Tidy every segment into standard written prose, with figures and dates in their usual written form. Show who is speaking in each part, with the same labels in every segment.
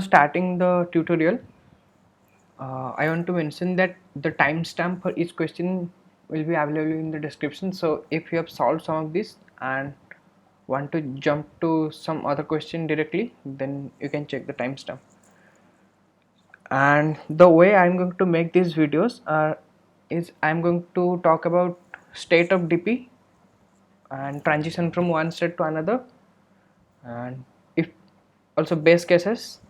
Speaker 1: Starting the tutorial, I want to mention that the timestamp for each question will be available in the description. So if you have solved some of this and want to jump to some other question directly, then you can check the timestamp. And the way I'm going to make these videos is I'm going to talk about state of DP and transition from one state to another, and if also base cases,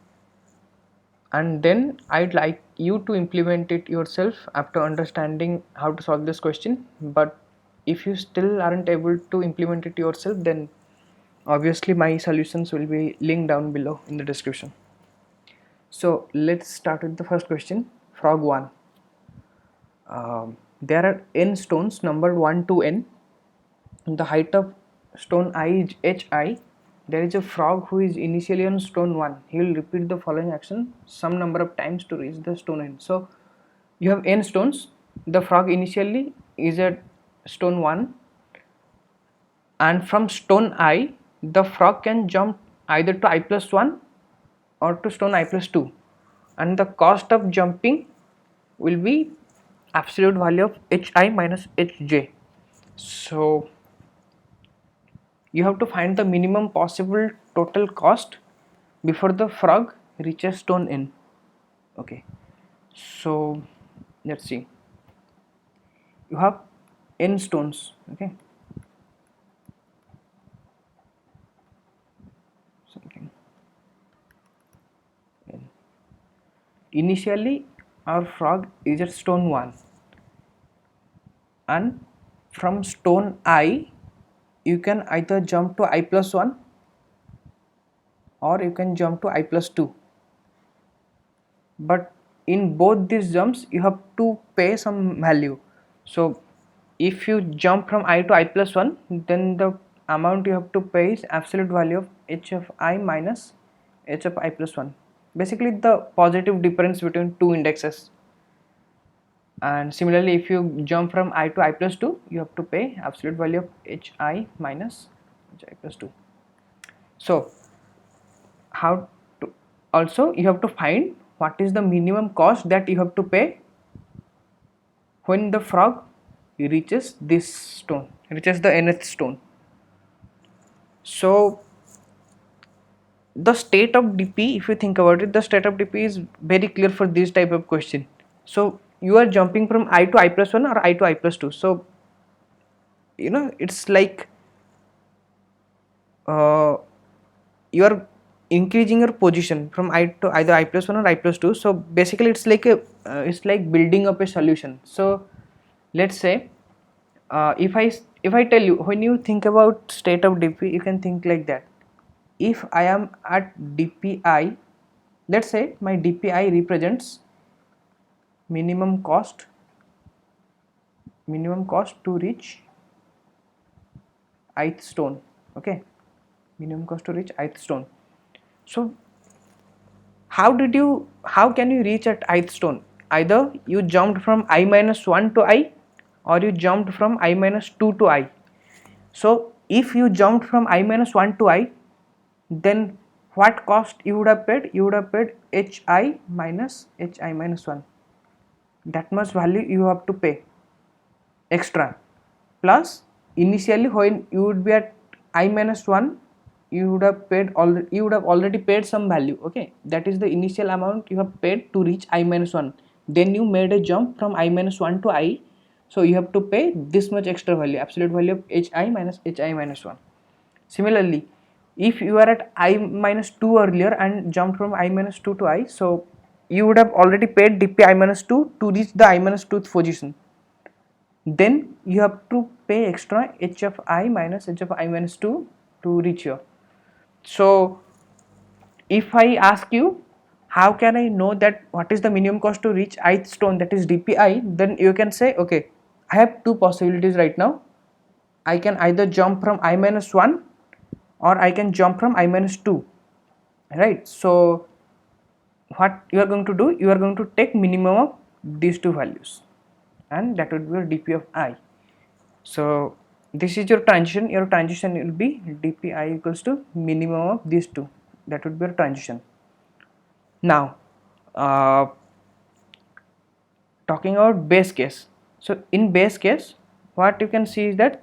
Speaker 1: and then I'd like you to implement it yourself after understanding how to solve this question. But if you still aren't able to implement it yourself, then obviously my solutions will be linked down below in the description. So let's start with the first question. Frog 1. There are n stones numbered 1 to n. The height of stone I is hi. There is a frog who is initially on stone 1. He will repeat the following action some number of times to reach the stone n. So you have n stones. The frog initially is at stone 1, and from stone I the frog can jump either to I plus 1 or to stone I plus 2, and the cost of jumping will be absolute value of hi minus hj. So you have to find the minimum possible total cost before the frog reaches stone n. Okay, so let's see. You have n stones. Okay, something n. Initially our frog is at stone 1, and from stone I you can either jump to I plus 1 or you can jump to I plus 2, but in both these jumps you have to pay some value. So if you jump from I to I plus 1, then the amount you have to pay is absolute value of h of I minus h of I plus 1, basically the positive difference between two indexes. And similarly, if you jump from I to I plus 2, you have to pay absolute value of hi minus hi plus 2. So how to, also you have to find what is the minimum cost that you have to pay when the frog reaches this stone, reaches the nth stone. So the state of DP, if you think about it, the state of DP is very clear for this type of question. So you are jumping from I to I plus 1 or I to I plus 2. So it's like you are increasing your position from I to either I plus 1 or I plus 2. So basically it's like it's like building up a solution. So let's say if I tell you, when you think about state of DP, you can think like that. If I am at DPI, let's say my DPI represents minimum cost to reach ith stone. Okay, minimum cost to reach ith stone. So how can you reach at ith stone? Either you jumped from I minus 1 to I, or you jumped from I minus 2 to I. So if you jumped from I minus 1 to I, then what cost you would have paid? You would have paid hi minus hi minus 1. That much value you have to pay extra. Plus initially when you would be at I minus 1, you would have already paid some value. Okay, that is the initial amount you have paid to reach I minus 1. Then you made a jump from I minus 1 to I, so you have to pay this much extra value, absolute value of hi minus hi minus 1. Similarly, if you are at I minus 2 earlier and jumped from I minus 2 to I, so you would have already paid dp I minus 2 to reach the I minus 2th position. Then you have to pay extra h of I minus h of I minus 2 to reach here. So if I ask you how can I know that what is the minimum cost to reach ith stone, that is DPI, then you can say, okay, I have two possibilities right now. I can either jump from I minus 1 or I can jump from I minus 2, right? So what you are going to do, you are going to take minimum of these two values, and that would be your DP of I. So this is your transition will be DPI equals to minimum of these two, that would be your transition. Now talking about base case. So in base case, what you can see is that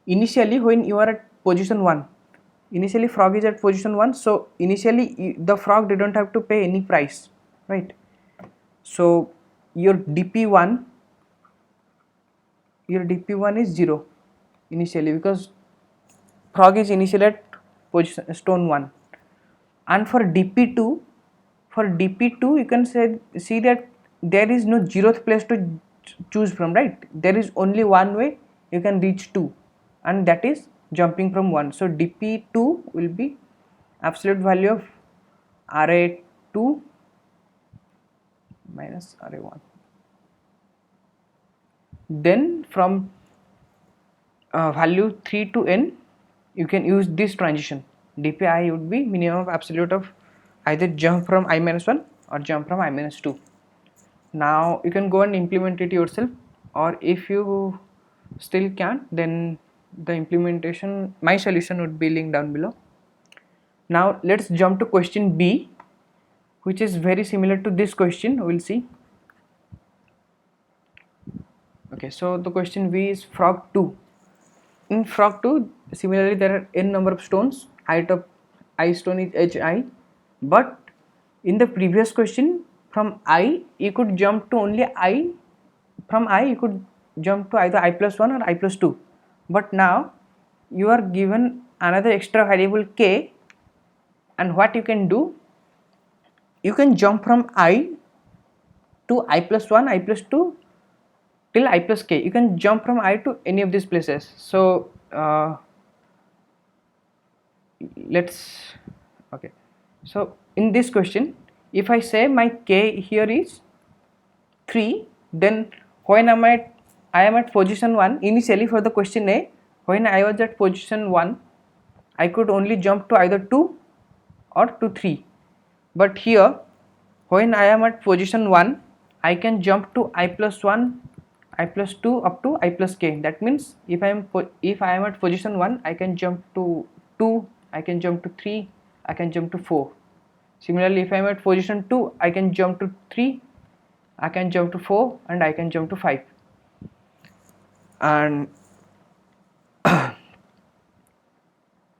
Speaker 1: initially when you are at position 1, initially frog is at position 1, so initially the frog didn't have to pay any price, right? So your dp1 is 0 initially, because frog is initially at position stone 1. And for dp2, you can see that there is no 0th place to choose from, right? There is only one way you can reach 2, and that is jumping from 1. So dp2 will be absolute value of ra2 minus ra1. Then from value 3 to n, you can use this transition. dpi would be minimum of absolute of either jump from I minus 1 or jump from I minus 2. Now you can go and implement it yourself, or if you still can't, then the implementation, my solution would be linked down below. Now let's jump to question B, which is very similar to this question. We'll see. Okay, so the question B is frog 2. In frog 2, similarly there are n number of stones, height of I stone is hi, but in the previous question, from I you could jump to only I, from I you could jump to either I plus 1 or I plus 2, but now you are given another extra variable k, and what you can do, you can jump from I to I plus 1, I plus 2 till I plus k. You can jump from I to any of these places. So okay, so in this question, if I say my k here is 3, then when I am at position 1, initially for the question A, when I was at position 1, I could only jump to either 2 or to 3, but here when I am at position 1, I can jump to I plus 1, I plus 2 up to I plus k. That means if I am at position 1, I can jump to 2, I can jump to 3, I can jump to 4. Similarly, if I am at position 2, I can jump to 3, I can jump to 4, and I can jump to 5. And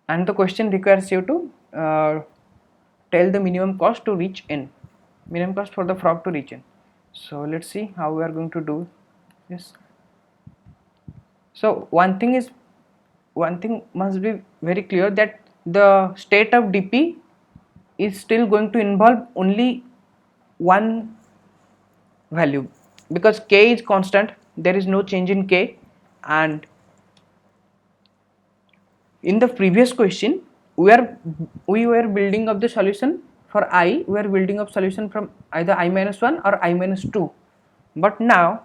Speaker 1: and the question requires you to tell the minimum cost to reach n, minimum cost for the frog to reach n. So let's see how we are going to do this. So one thing must be very clear, that the state of dp is still going to involve only one value, because k is constant, there is no change in k. And in the previous question, we were building up the solution for I, we are building up solution from either I minus 1 or I minus 2, but now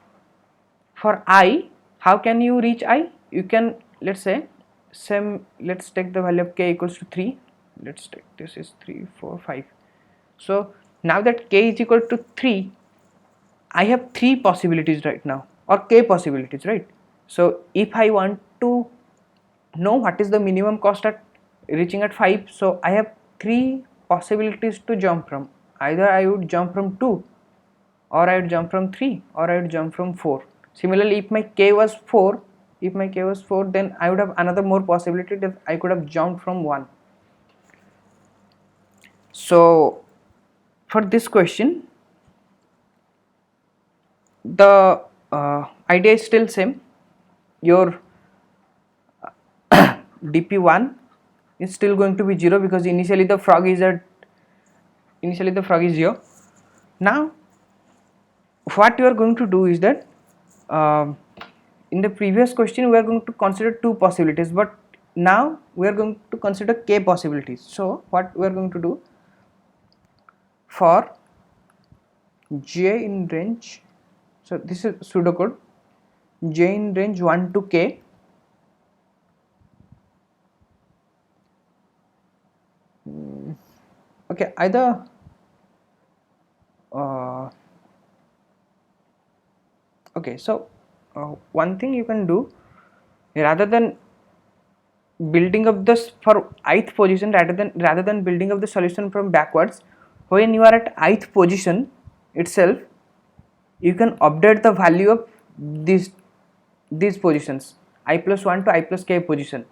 Speaker 1: for I, how can you reach I? You can, let's say, let's take the value of k equals to 3, let's take this is 3, 4, 5. So now that k is equal to 3, I have 3 possibilities right now, or k possibilities, right? So if I want to know what is the minimum cost at reaching at 5, so I have 3 possibilities to jump from. Either I would jump from 2, or I would jump from 3, or I would jump from 4. Similarly, if my k was 4, then I would have another more possibility that I could have jumped from 1. So for this question, the idea is still same. Your dp1 is still going to be 0, because initially the frog is 0. Now what you are going to do is that in the previous question we are going to consider 2 possibilities, but now we are going to consider k possibilities. So what we are going to do, for j in range, so this is pseudocode, j in range 1 to k, okay, either okay, so one thing you can do, rather than building up this for ith position rather than building up the solution from backwards. When you are at ith position itself, you can update the value of these positions, I plus 1 to I plus k position.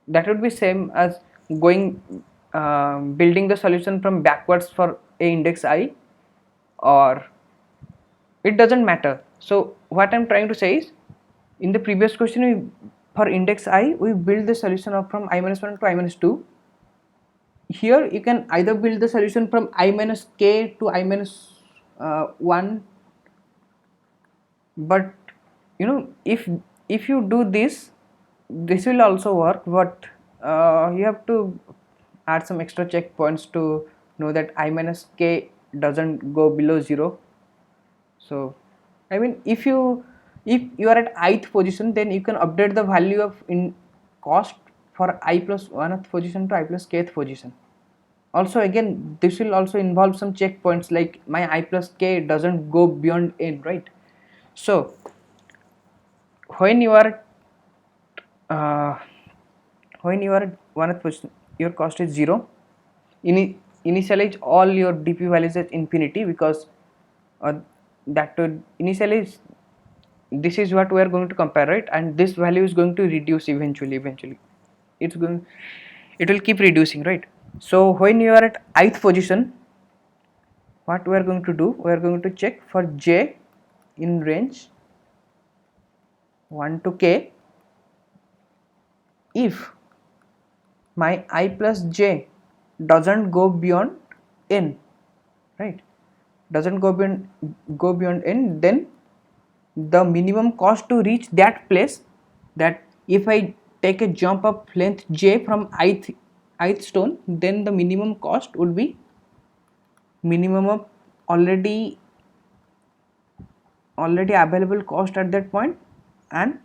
Speaker 1: That would be same as going building the solution from backwards for a index I, or it doesn't matter. So what I'm trying to say is, in the previous question, for index I we build the solution of from I minus 1 to I minus 2. Here you can either build the solution from I minus k to I minus 1, but if you do this, this will also work, but you have to add some extra checkpoints to know that I minus k doesn't go below 0. So I mean, if you are at ith position, then you can update the value of in cost for I plus 1th position to I plus kth position. Also again, this will also involve some checkpoints, like my I plus k doesn't go beyond n, right? So when you are uh, at 1th position, your cost is 0. Initialize all your dp values at infinity, because that would initialize, this is what we are going to compare, right? And this value is going to reduce eventually it will keep reducing, right? So when you are at ith position, what we are going to do, we are going to check for j in range 1 to k. If my I plus j doesn't go beyond n, right, doesn't go beyond n, then the minimum cost to reach that place, that if I take a jump of length j from ith stone, then the minimum cost would be minimum of already available cost at that point, and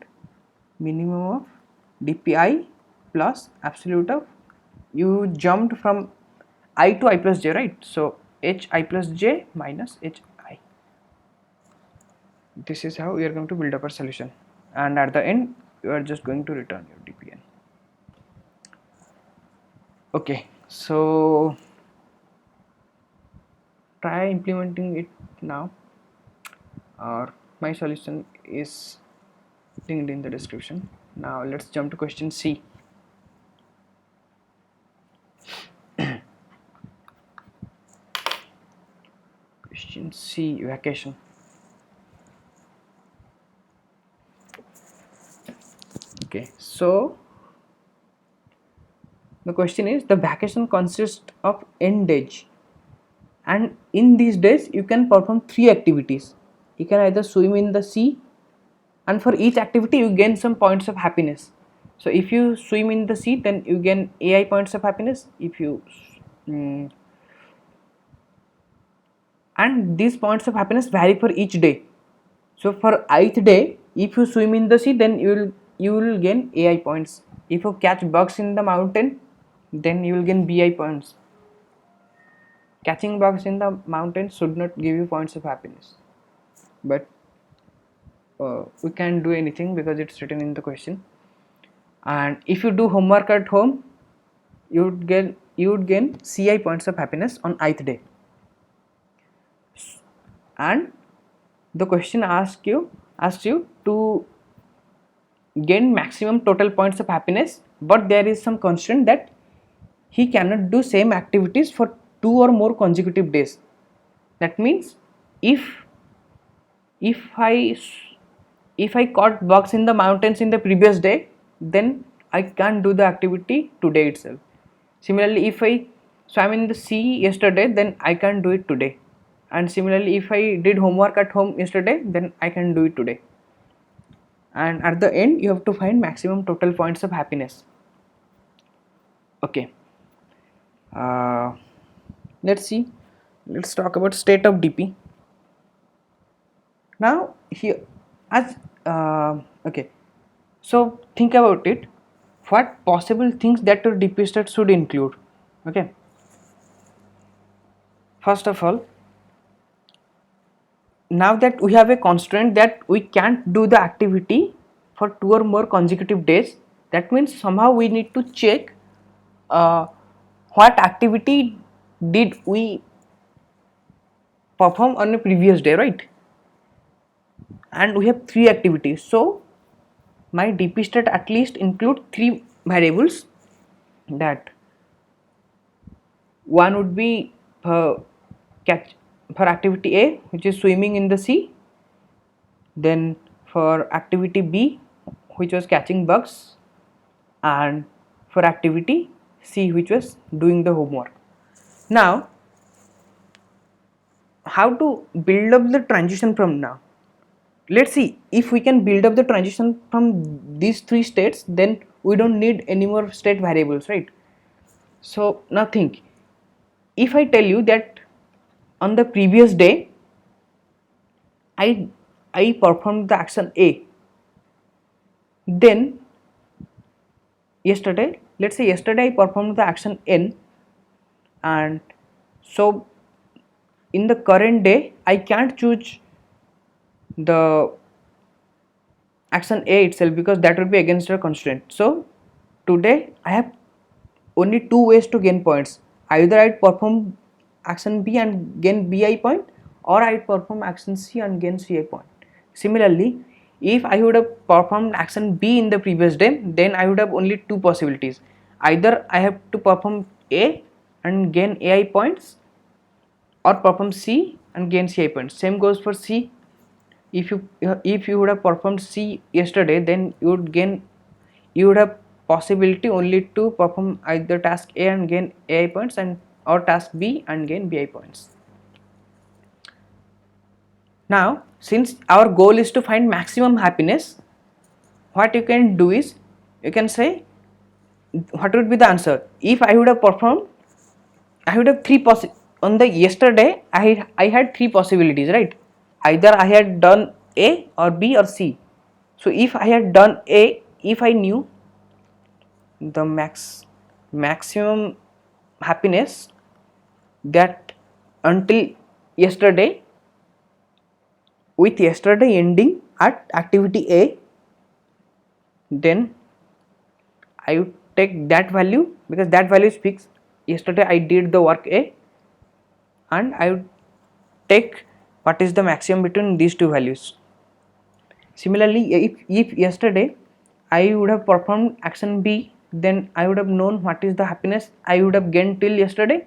Speaker 1: minimum of dpi plus absolute of, you jumped from I to I plus j, right? So h I plus j minus h I. This is how we are going to build up our solution, and at the end you are just going to return your dpn. Okay, so try implementing it now, or my solution is linked in the description. Now let's jump to question C. Question C, vacation. Okay, so the question is, the vacation consists of n days, and in these days you can perform 3 activities. You can either swim in the sea, and for each activity you gain some points of happiness. So if you swim in the sea, then you gain AI points of happiness. If you and these points of happiness vary for each day. So for ith day, if you swim in the sea, then you will gain AI points. If you catch bugs in the mountain, then you will gain BI points. Catching bugs in the mountain should not give you points of happiness, but we can't do anything because it's written in the question. And if you do homework at home, you would gain CI points of happiness on ith day. And the question asks you to gain maximum total points of happiness, but there is some constraint that he cannot do same activities for 2 or more consecutive days. That means if I caught bugs in the mountains in the previous day, then I can't do the activity today itself. Similarly, if I swam in the sea yesterday, then I can't do it today. And similarly, if I did homework at home yesterday, then I can do it today. And at the end, you have to find maximum total points of happiness. Okay. Let's talk about state of dp. Now here, as okay, so think about it, what possible things that your dp state should include. Okay, first of all, now that we have a constraint that we can't do the activity for 2 or more consecutive days, That means somehow we need to check what activity did we perform on a previous day, right? And we have 3 activities, so my dp state at least include 3 variables. That one would be catch for activity A, which is swimming in the sea, then for activity B, which was catching bugs, and for activity C, which was doing the homework. Now, how to build up the transition from now? Let's see if we can build up the transition from these 3 states, then we don't need any more state variables, right? So now think, if I tell you that on the previous day I performed the action A, then yesterday, let's say yesterday I performed the action N, and so in the current day I can't choose the action A itself because that would be against the constraint. So today I have only 2 ways to gain points. Either I perform action B and gain BI point, or I perform action C and gain CI point. Similarly, if I would have performed action B in the previous day, then I would have only 2 possibilities. Either I have to perform A and gain AI points, or perform C and gain CI points. Same goes for C. If you would have performed C yesterday, then you would have possibility only to perform either task A and gain AI points, and or task B and gain BI points. Now, since our goal is to find maximum happiness, what you can do is, you can say what would be the answer. If I would have performed, I would have on the yesterday I had 3 possibilities, right? Either I had done A or B or C. So if I had done A, if I knew the maximum happiness that until yesterday, with yesterday ending at activity A, then I would take that value because that value is fixed. Yesterday I did the work A, and I would take what is the maximum between these 2 values. Similarly, if yesterday I would have performed action B, then I would have known what is the happiness I would have gained till yesterday.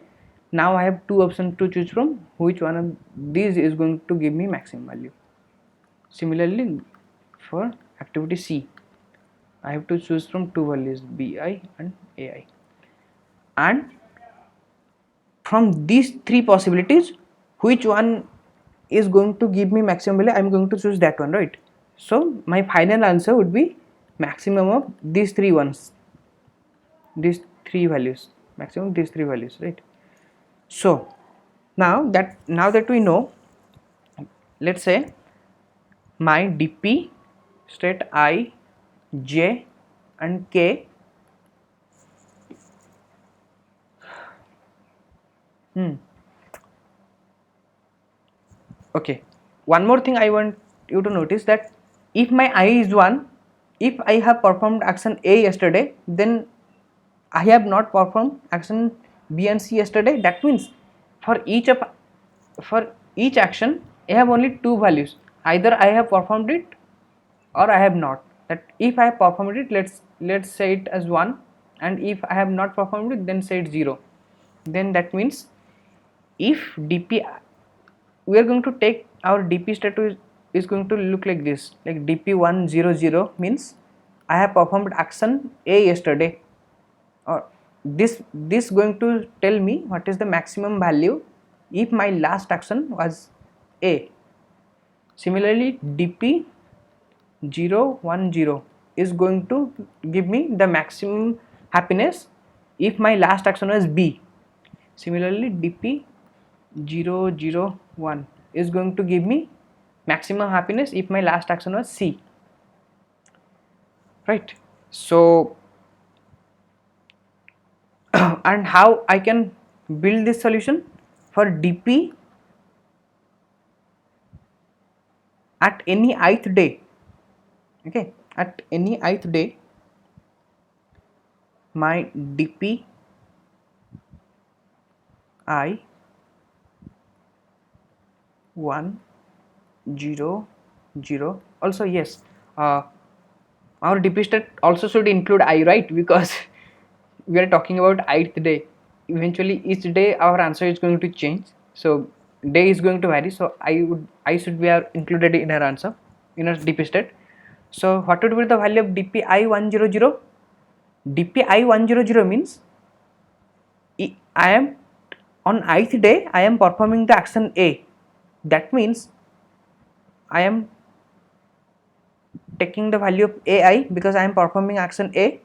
Speaker 1: Now I have 2 options to choose from, which one of these is going to give me maximum value. Similarly, for activity C, I have to choose from 2 values, BI and AI. And from these 3 possibilities, which one is going to give me maximum value, I am going to choose that one, right? So my final answer would be maximum of these 3 ones, these 3 values, maximum these 3 values, right? So now that we know, let's say my dp state I, j and k okay, one more thing I want you to notice, that if my I is 1, if I have performed action A yesterday, then I have not performed action B and C yesterday. That means for each action I have only 2 values. Either I have performed it or I have not. That if I have performed it, let's say it as 1, and if I have not performed it, then say it 0. Then that means if dp, we are going to take our dp status is going to look like this, like dp100 means I have performed action A yesterday, or this going to tell me what is the maximum value if my last action was A. Similarly, dp010 is going to give me the maximum happiness if my last action was B. Similarly, dp001 is going to give me maximum happiness if my last action was C, right? So and how I can build this solution for dp at any ith day, okay, at any ith day, my dp I 1 0 0. Also yes, our dp state also should include I, right? Because we are talking about ith day. Eventually each day our answer is going to change, so day is going to vary, so I should be included in our answer, in our dp state. So what would be the value of dp I 100? dp I 100 means I am on ith day I am performing the action A. That means I am taking the value of AI because I am performing action A.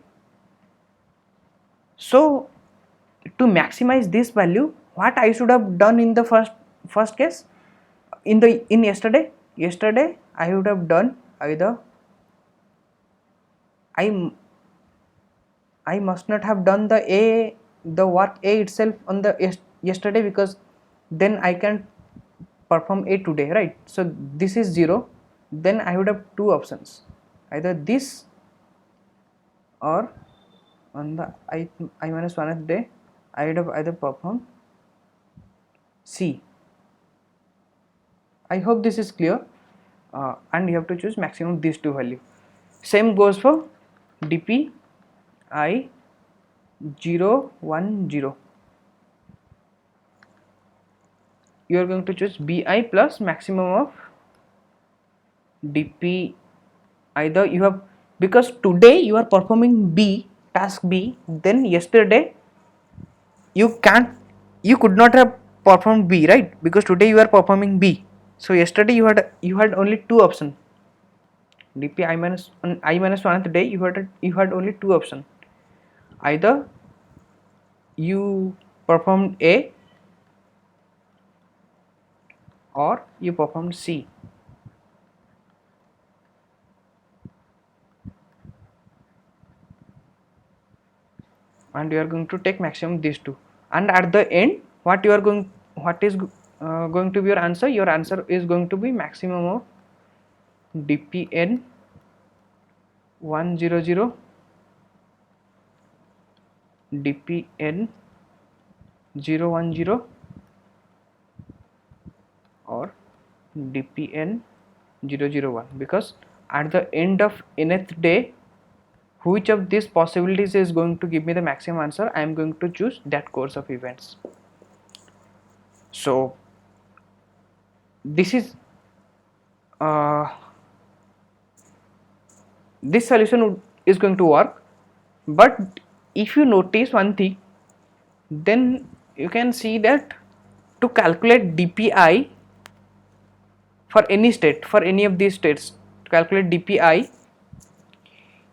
Speaker 1: So to maximize this value, what I should have done in the first case, in yesterday I would have done either I must not have done the work A itself on the yesterday, because then I can perform A today, right? So this is 0, then I would have two options, either this or on the I minus 1th day I would have either performed C. I hope this is clear, and you have to choose maximum these two value. Same goes for dp I 0 1 0. You are going to choose bi plus maximum of dp, either you have, because today you are performing B, task B, then yesterday you could not have performed B, right? Because today you are performing B. So yesterday you had only two options. dp I minus 1th day you had only two options. Either you performed A or you performed C. And you are going to take maximum these two, and at the end what is going to be your answer? Your answer is going to be maximum of dpn 100, dpn 010, or dpn 001, because at the end of nth day, which of these possibilities is going to give me the maximum answer, I am going to choose that course of events. So this is this solution is going to work, but if you notice one thing, then you can see that to calculate dpi for any state, for any of these states, to calculate dpi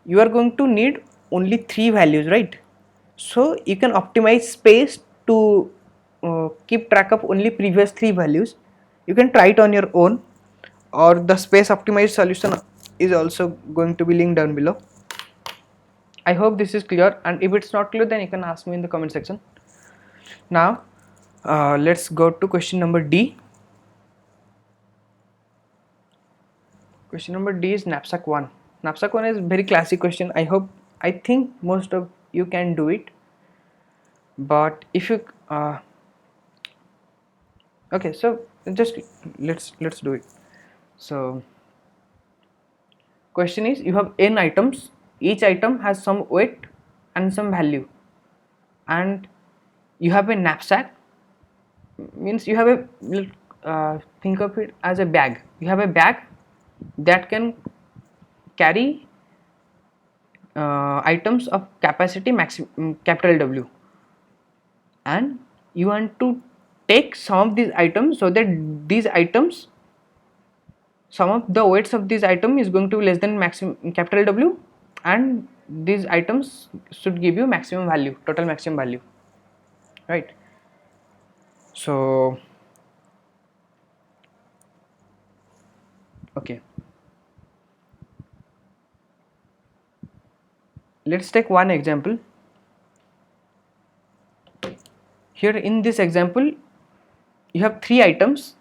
Speaker 1: you are going to need only three values, right? So you can optimize space to keep track of only previous three values. You can try it on your own, or the space optimized solution is also going to be linked down below. I hope this is clear, and if it's not clear then you can ask me in the comment section. Now let's go to question number D. Question number D is knapsack 1. Knapsack 1 is very classic question. I think most of you can do it, but if you okay, so just let's do it. So question is, you have n items, each item has some weight and some value, and you have a knapsack, means you have think of it as a bag. You have a bag that can carry items of capacity maximum capital W, and you want to take some of these items, so that these items, some of the weights of this item is going to be less than maximum capital W, and these items should give you maximum value, total maximum value, right? So okay, let's take one example. Here in this example you have three items.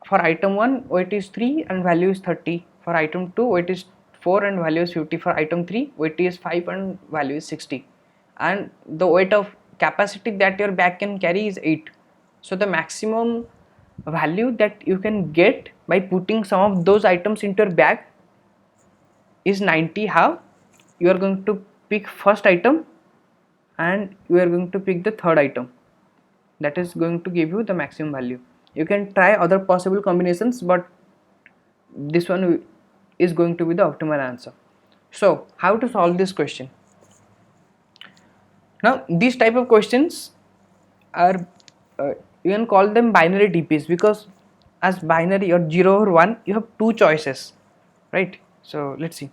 Speaker 1: For item 1 weight is 3 and value is 30. For item 2 weight is 4 and value is 50. For item 3 weight is 5 and value is 60. and the weight of capacity that your bag can carry is 8. So the maximum value that you can get by putting some of those items into your bag is 90. How? You are going to pick first item and you are going to pick the third item. That is going to give you the maximum value. You can try other possible combinations, but this one is going to be the optimal answer. So how to solve this question? Now these type of questions are you can call them binary DPs, because as binary or 0 or 1 you have two choices, right? So let's see.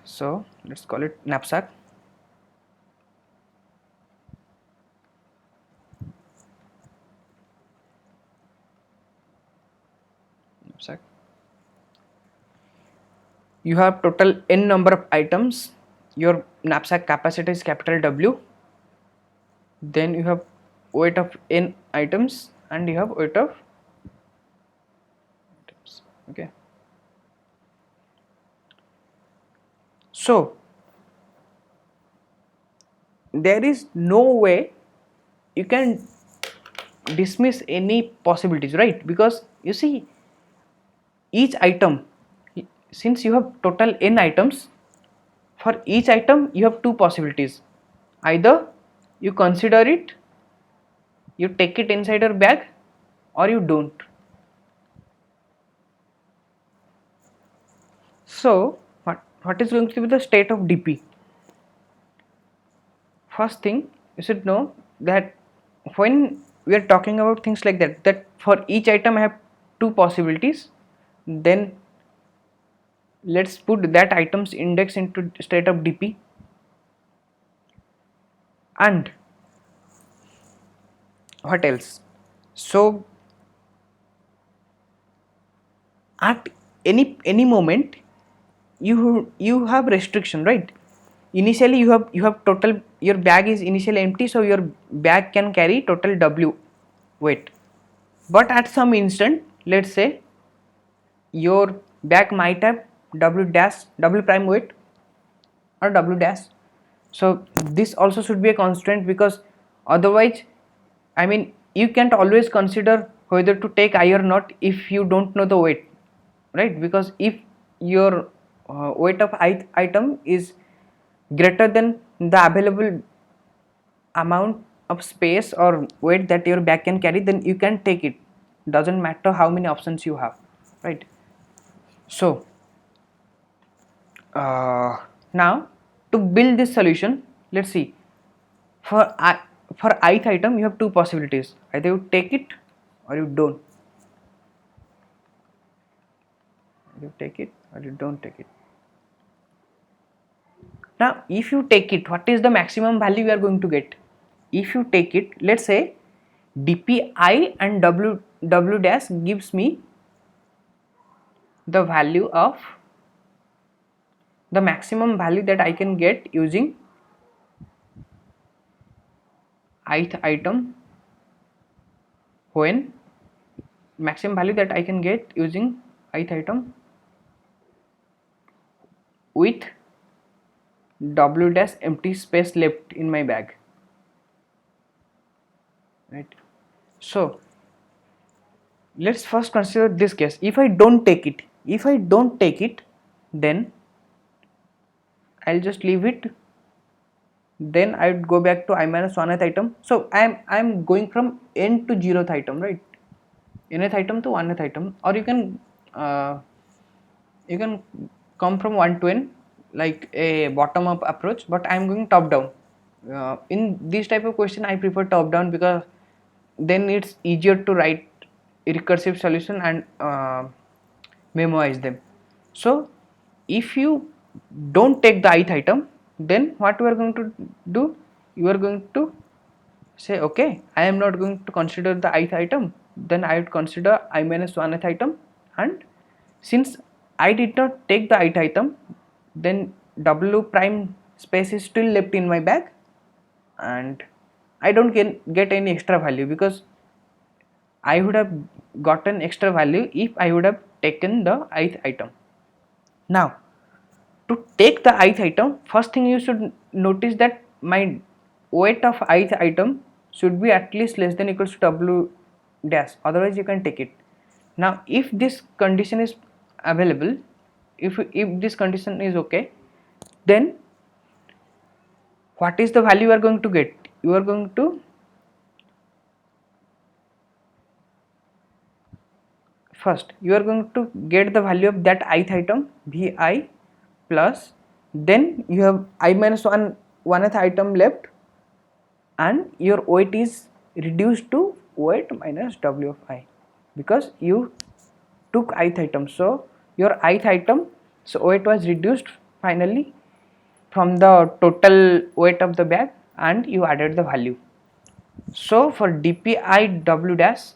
Speaker 1: So let's call it knapsack. Knapsack. You have total n number of items. Your knapsack capacity is capital W. Then you have weight of n items and you have weight of items. Okay. So there is no way you can dismiss any possibilities, right? Because you see, each item, since you have total n items, for each item you have two possibilities. Either you consider it, you take it inside your bag, or you don't. So what is going to be the state of DP? First thing you should know that when we are talking about things like that for each item I have two possibilities, then let's put that item's index into state of DP. And what else? So at any moment you have restriction, right? Initially you have total, your bag is initially empty, so your bag can carry total W weight. But at some instant, let's say your bag might have W prime weight or W dash. So this also should be a constraint, because otherwise, I mean, you can't always consider whether to take I or not if you don't know the weight, right? Because if your weight of item is greater than the available amount of space or weight that your bag can carry, then you can take it. Doesn't matter how many options you have, right? So now to build this solution, let's see. For for ith item you have two possibilities: either you take it or you don't. You take it or you don't take it. Now if you take it, what is the maximum value you are going to get? If you take it, let's say dpi and w dash gives me the value of the maximum value that I can get using ith item, when maximum value that I can get using ith item with W dash empty space left in my bag, right? So let's first consider this case. If I don't take it, then I'll just leave it. Then I would go back to I minus 1th item. So I'm going from n to 0th item, right? Nth item to 1th item, or you can come from 1 to n, like a bottom up approach, but I'm going top down. In this type of question I prefer top down, because then it's easier to write a recursive solution and memorize them. So if you don't take the ith item, then what you are going to do? You are going to say, okay, I am not going to consider the ith item, then I would consider I minus 1th item, and since I did not take the ith item, then W prime space is still left in my bag, and I don't get any extra value, because I would have gotten extra value if I would have taken the ith item. Now to take the ith item, first thing you should notice that my weight of ith item should be at least less than equals to w dash, otherwise you can take it. Now if this condition is available, if this condition is okay, then what is the value you are going to get? You are going to first you are going to get the value of that ith item vi plus, then you have I minus 1th item left, and your weight is reduced to weight minus w of I, because you took ith item. So your ith item, so weight was reduced finally from the total weight of the bag, and you added the value. So for dpi w dash,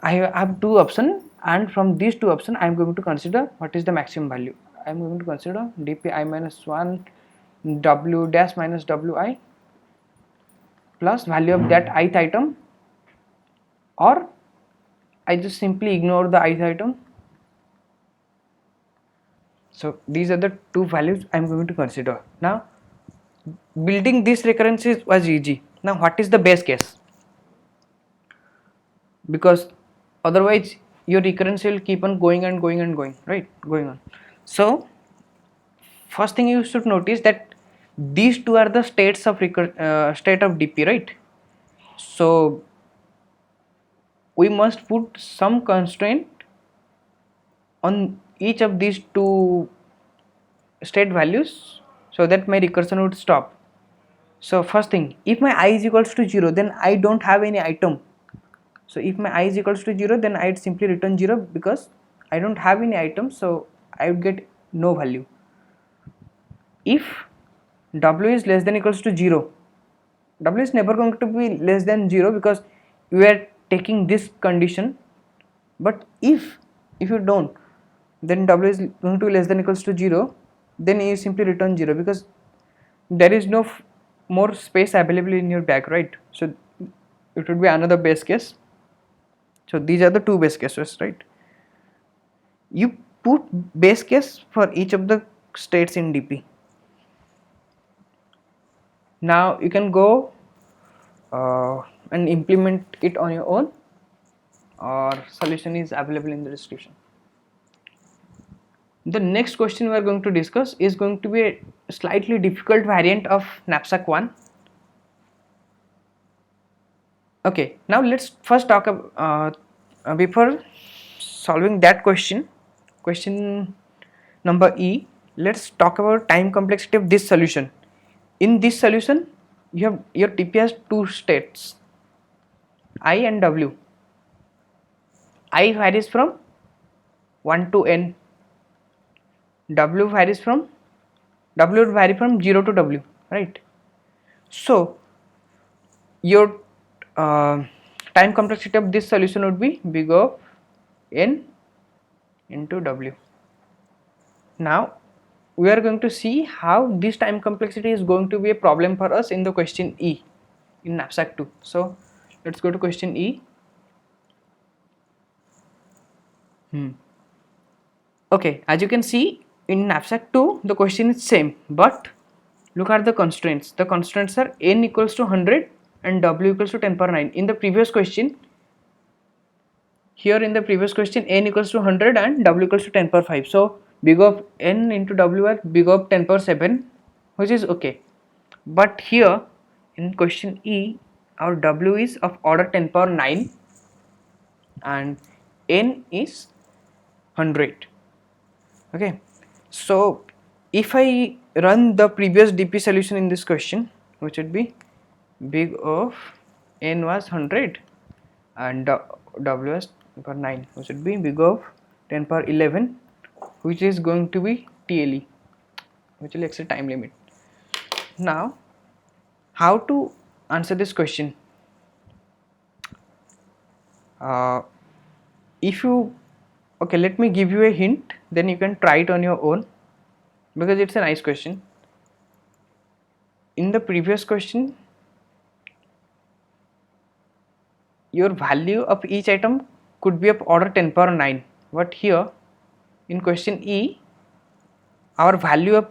Speaker 1: I have two options, and from these two options I am going to consider what is the maximum value. I am going to consider dpi minus 1 w dash minus wi plus value of that ith item, or I just simply ignore the ith item. So these are the two values I am going to consider. Now building this recurrence was easy. Now what is the base case? Because otherwise your recurrence will keep on going and going and going, right? Going on. So first thing you should notice that these two are the states of state of dp, right? So we must put some constraint on each of these two state values so that my recursion would stop. So first thing, if my I is equals to 0, then I don't have any item. So if my I is equals to 0, then I'd simply return 0 because I don't have any item, so I would get no value. If w is less than equals to 0, w is never going to be less than 0 because we are taking this condition. But if you don't, then w is going to be less than equals to 0, then you simply return 0 because there is no more space available in your bag, right? So it would be another base case. So these are the two base cases, right? You put base case for each of the states in dp. Now you can go and implement it on your own, or solution is available in the description. The next question we are going to discuss is going to be a slightly difficult variant of knapsack 1. Okay, now let's first talk about before solving that question number E, let's talk about time complexity of this solution. In this solution, you have your TP has two states, I and W. I varies from 1 to n. W would vary from 0 to W, right? So your time complexity of this solution would be big O of n into W. Now we are going to see how this time complexity is going to be a problem for us in the question E in knapsack 2. So let's go to question E. Okay, as you can see in knapsack 2 the question is same, but look at the constraints. The constraints are n equals to 100 and W equals to 10 power 9. In the previous question, here in the previous question n equals to 100 and W equals to 10 power 5. So big O of n into W are big O of 10 power 7, which is okay. But here in question E, our W is of order 10 power 9 and n is 100. Okay, so if I run the previous DP solution in this question, which would be big O of n was 100 and W was 10 power 9, which would be big O of 10 power 11, which is going to be TLE, which will exceed time limit. Now how to answer this question? If you okay, let me give you a hint, then you can try it on your own because it's a nice question. In the previous question, your value of each item could be of order 10 power 9, but here in question E, our value of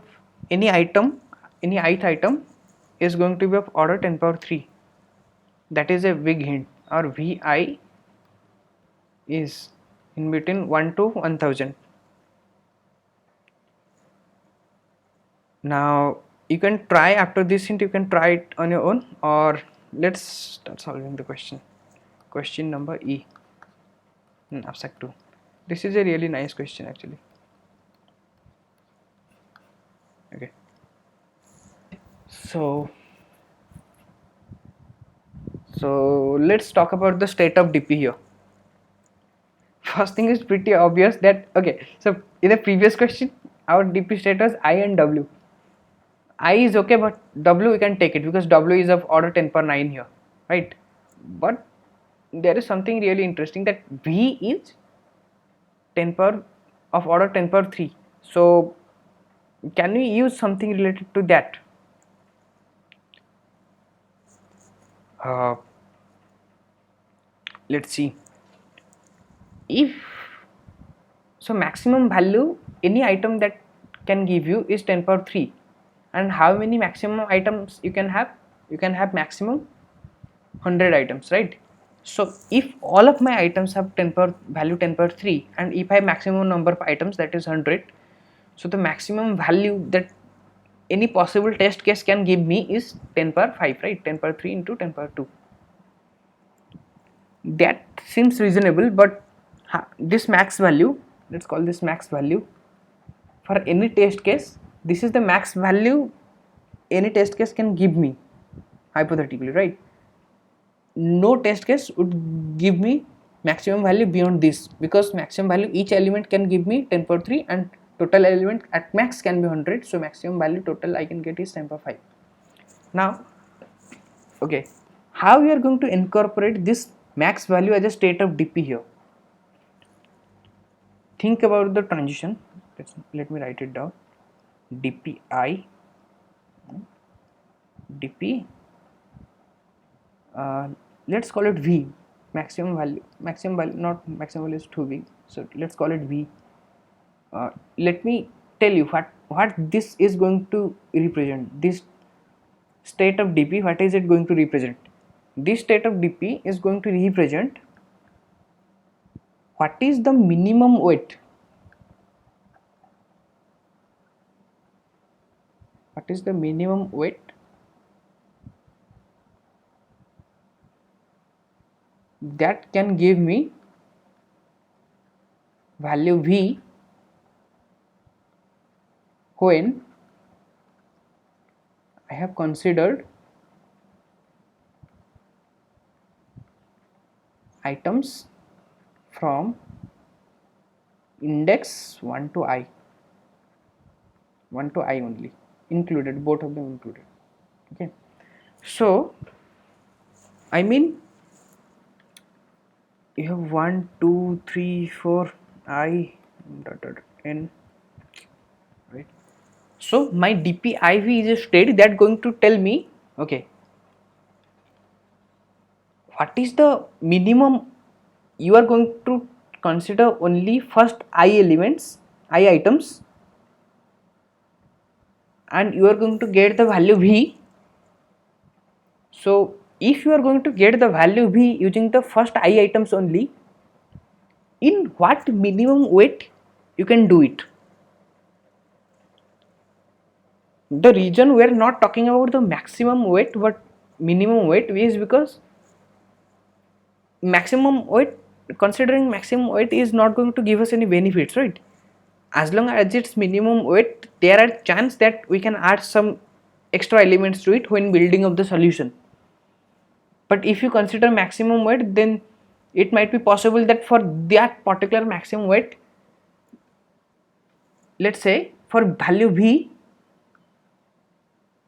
Speaker 1: any item, any ith item is going to be of order 10 power 3. That is a big hint. Our Vi is in between 1 to 1000. Now you can try, after this hint you can try it on your own, or let's start solving the question. Question number E in abstract 2. This is a really nice question actually. Okay, so let's talk about the state of DP here. First thing is pretty obvious that, okay, so in the previous question our DP state was I and W. I is okay, but W we can take it because W is of order 10 power 9 here, right? But there is something really interesting, that V is 10 power of order 10 power 3. So can we use something related to that? Let's see. If so, maximum value any item that can give you is 10 power 3, and how many maximum items you can have? You can have maximum 100 items, right? So if all of my items have 10 power value 10 power 3, and if I have maximum number of items, that is 100, so the maximum value that any possible test case can give me is 10 power 5, right? 10 power 3 into 10 power 2. That seems reasonable, but this max value, let's call this max value for any test case. This is the max value any test case can give me, hypothetically, right? No test case would give me maximum value beyond this, because maximum value each element can give me 10 power 3 and total element at max can be 100, so maximum value total I can get is 10 power 5. Now, okay, how we are going to incorporate this max value as a state of DP here? Think about the transition. Let me write it down. DPI, DP, let's call it V, maximum value, not maximum value is too big, so let's call it V. Let me tell you what this is going to represent. This state of DP, what is it going to represent? This state of DP is going to represent what is the minimum weight. What is the minimum weight that can give me value V when I have considered items from index 1 to I, 1 to I only, included, both of them included. Okay, so I mean you have 1, 2, 3, 4 I n, right? So my DPIV is a state that going to tell me, okay, what is the minimum. You are going to consider only first I elements, I items, and you are going to get the value V. So if you are going to get the value V using the first I items only, in what minimum weight you can do it? The reason we are not talking about the maximum weight but minimum weight is because maximum weight, considering maximum weight is not going to give us any benefits, right? As long as it's minimum weight, there are chance that we can add some extra elements to it when building up the solution. But if you consider maximum weight, then it might be possible that for that particular maximum weight, let's say for value V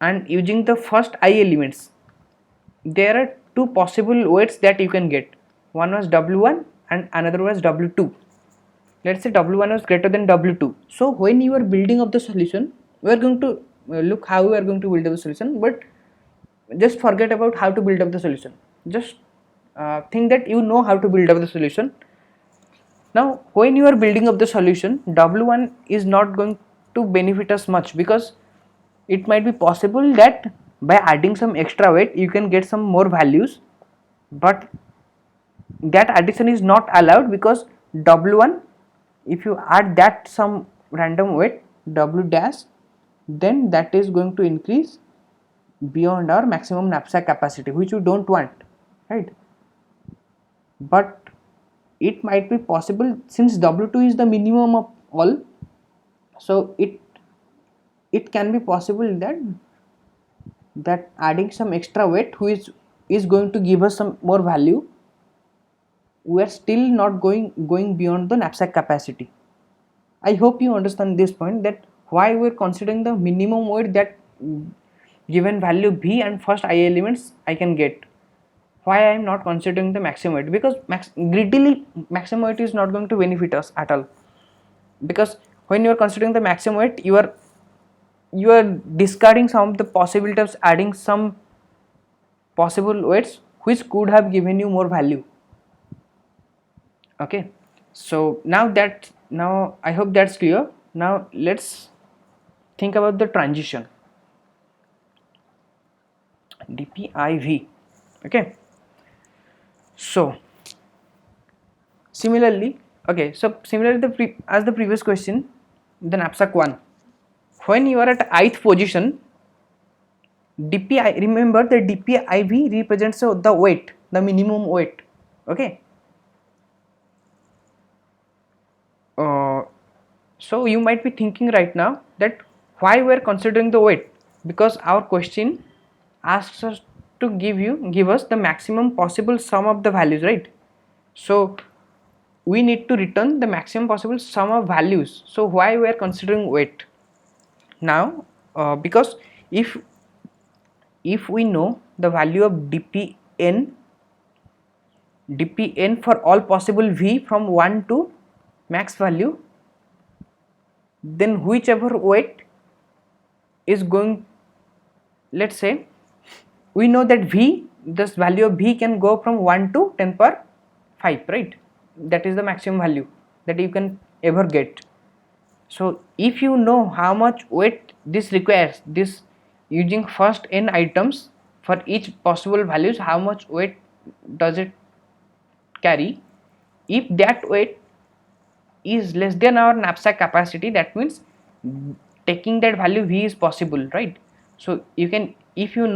Speaker 1: and using the first I elements, there are two possible weights that you can get. One was W1 and another was W2. Let's say W1 was greater than W2. So when you are building up the solution, we are going to look how we are going to build up the solution, but just forget about how to build up the solution. Just think that you know how to build up the solution. Now when you are building up the solution, W1 is not going to benefit us much, because it might be possible that by adding some extra weight you can get some more values, but that addition is not allowed, because W1, if you add that some random weight W dash, then that is going to increase beyond our maximum knapsack capacity, which you don't want, right? But it might be possible, since W2 is the minimum of all, so it can be possible that adding some extra weight which is going to give us some more value, we are still not going beyond the knapsack capacity. I hope you understand this point, that why we are considering the minimum weight, that given value V and first I elements I can get. Why I am not considering the maximum weight? Because greedily maximum weight is not going to benefit us at all, because when you are considering the maximum weight, you are discarding some of the possibility of adding some possible weights which could have given you more value. Okay, so now I hope that's clear. Now let's think about the transition dpiv. Okay, so similarly, as the previous question, the knapsack 1, when you are at ith position, dpi, remember the dpiv represents the weight, the minimum weight. Okay, so you might be thinking right now that why we are considering the weight, because our question asks us to give us the maximum possible sum of the values, right? So we need to return the maximum possible sum of values. So why we are considering weight now? Because if we know the value of dpn for all possible v from 1 to max value, then whichever weight is going, let's say we know that v, this value of v can go from 1 to 10 power 5, right? That is the maximum value that you can ever get. So if you know how much weight this requires, this using first n items for each possible values, how much weight does it carry? If that weight is less than our knapsack capacity, that means taking that value v is possible, right? So you can, if you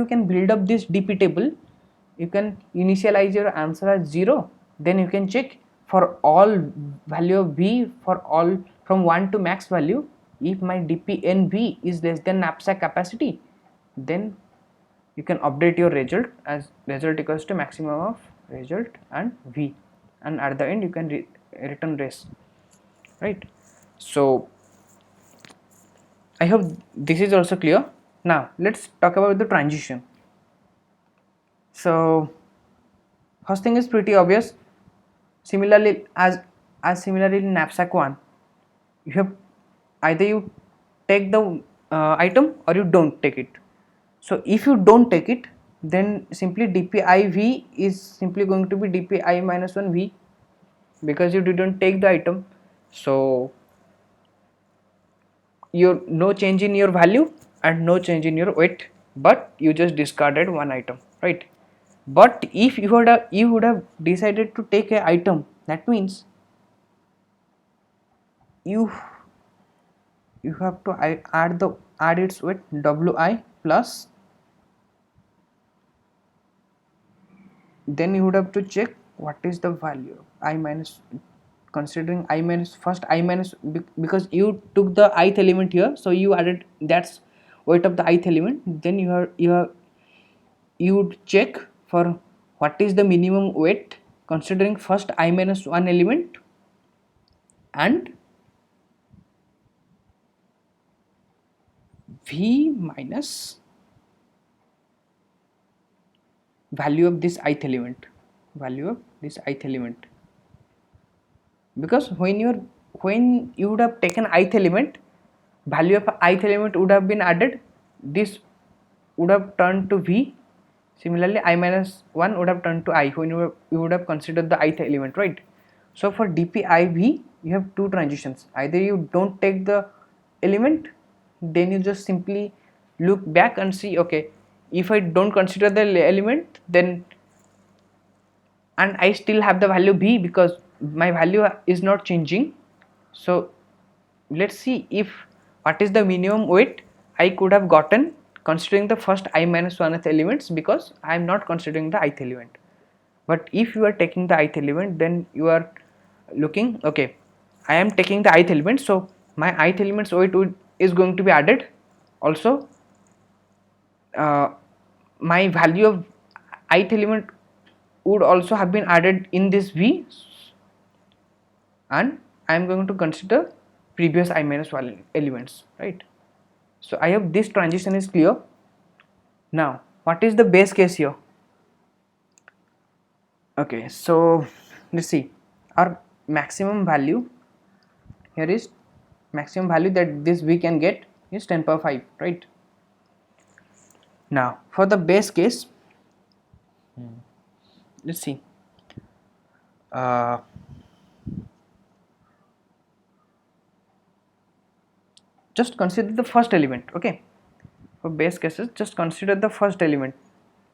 Speaker 1: can build up this dp table, you can initialize your answer as 0, then you can check for all value of v for all from 1 to max value, if my dpnv is less than knapsack capacity, then you can update your result as result equals to maximum of result and v, and at the end you can return res, right? So I hope this is also clear. Now let's talk about the transition. So first thing is pretty obvious. Similarly, as similarly in knapsack 1, you have either you take the item or you don't take it. So if you don't take it, then simply dpiv is simply going to be dpi minus 1 v, because you didn't take the item. So your no change in your value and no change in your weight, but you just discarded one item, right? But if you would have decided to take an item, that means you have to add its weight wi plus, then you would have to check what is the value I minus, considering I minus, first I minus, because you took the ith element here, so you added that's weight of the ith element, then you would check for what is the minimum weight considering first I minus 1 element and v minus value of this ith element, because when you would have taken ith element, value of ith element would have been added, this would have turned to v, Similarly, I minus 1 would have turned to I when you would have considered the ith element, right? So for dpiv, you have two transitions. Either you don't take the element, then you just simply look back and see, okay, if I don't consider the element, then and I still have the value b because my value is not changing. So let's see if what is the minimum weight I could have gotten considering the first I minus 1th elements, because I am not considering the ith element. But if you are taking the ith element, then you are looking, okay, I am taking the ith element, so my ith element's weight is going to be added. Also, my value of ith element would also have been added in this v, and I am going to consider previous I minus 1 elements, right? So I hope this transition is clear. Now, what is the base case here? Okay, so let's see, our maximum value here is maximum value that this we can get is 10 power 5, right? Now for the base case, let's see, just consider the first element. Okay, for base cases, just consider the first element.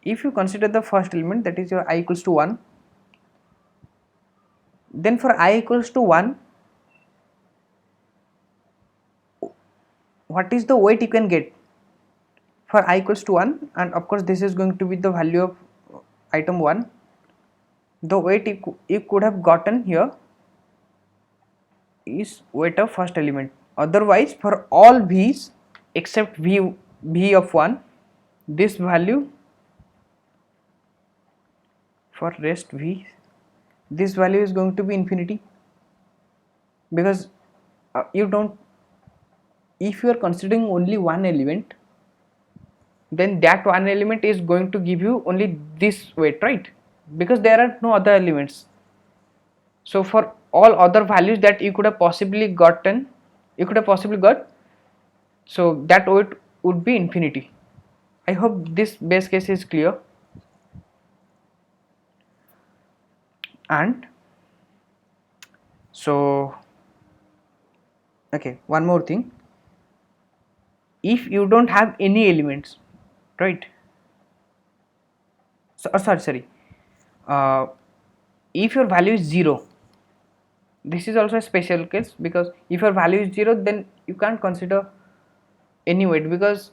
Speaker 1: If you consider the first element, that is your I equals to 1, then for I equals to 1, what is the weight you can get for I equals to 1? And of course this is going to be the value of item 1. The weight you could have gotten here is weight of first element. Otherwise, for all v's except v of 1, this value, for rest v, this value is going to be infinity, because you don't, if you are considering only one element, then that one element is going to give you only this weight, right? Because there are no other elements. So for all other values that you could have possibly got, so that weight would be infinity. I hope this base case is clear. And so, okay, one more thing, if you don't have any elements, right? So, sorry, if your value is 0, this is also a special case, because if your value is 0, then you can't consider any weight, because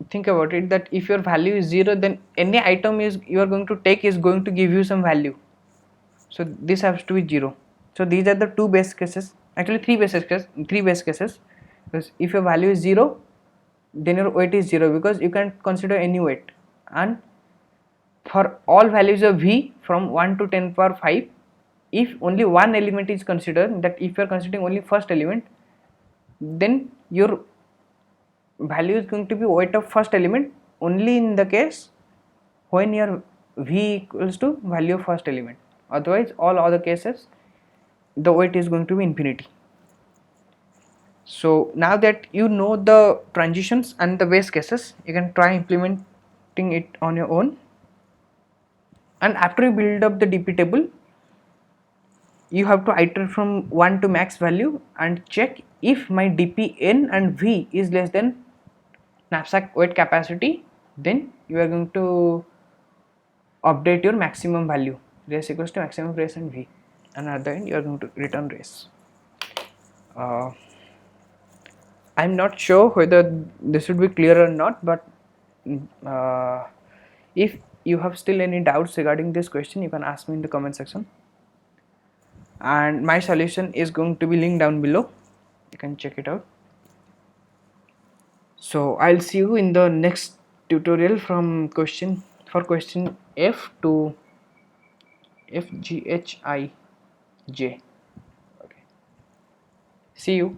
Speaker 1: think about it, that if your value is 0, then any item is you are going to take is going to give you some value. So this has to be 0. So these are the two base cases, actually three base cases, because if your value is 0, then your weight is 0, because you can consider any weight. And for all values of v from 1 to 10 power 5, if only one element is considered, that if you are considering only first element, then your value is going to be weight of first element only in the case when your v equals to value of first element. Otherwise, all other cases, the weight is going to be infinity. So now that you know the transitions and the base cases, you can try implementing it on your own. And after you build up the DP table, you have to iterate from 1 to max value and check if my DP n and v is less than knapsack weight capacity, then you are going to update your maximum value, race equals to maximum race and v, and at the end you are going to return race. I'm not sure whether this should be clear or not, but if you have still any doubts regarding this question, you can ask me in the comment section, and my solution is going to be linked down below, you can check it out. So I'll see you in the next tutorial from question F to FGHIJ. Okay, see you.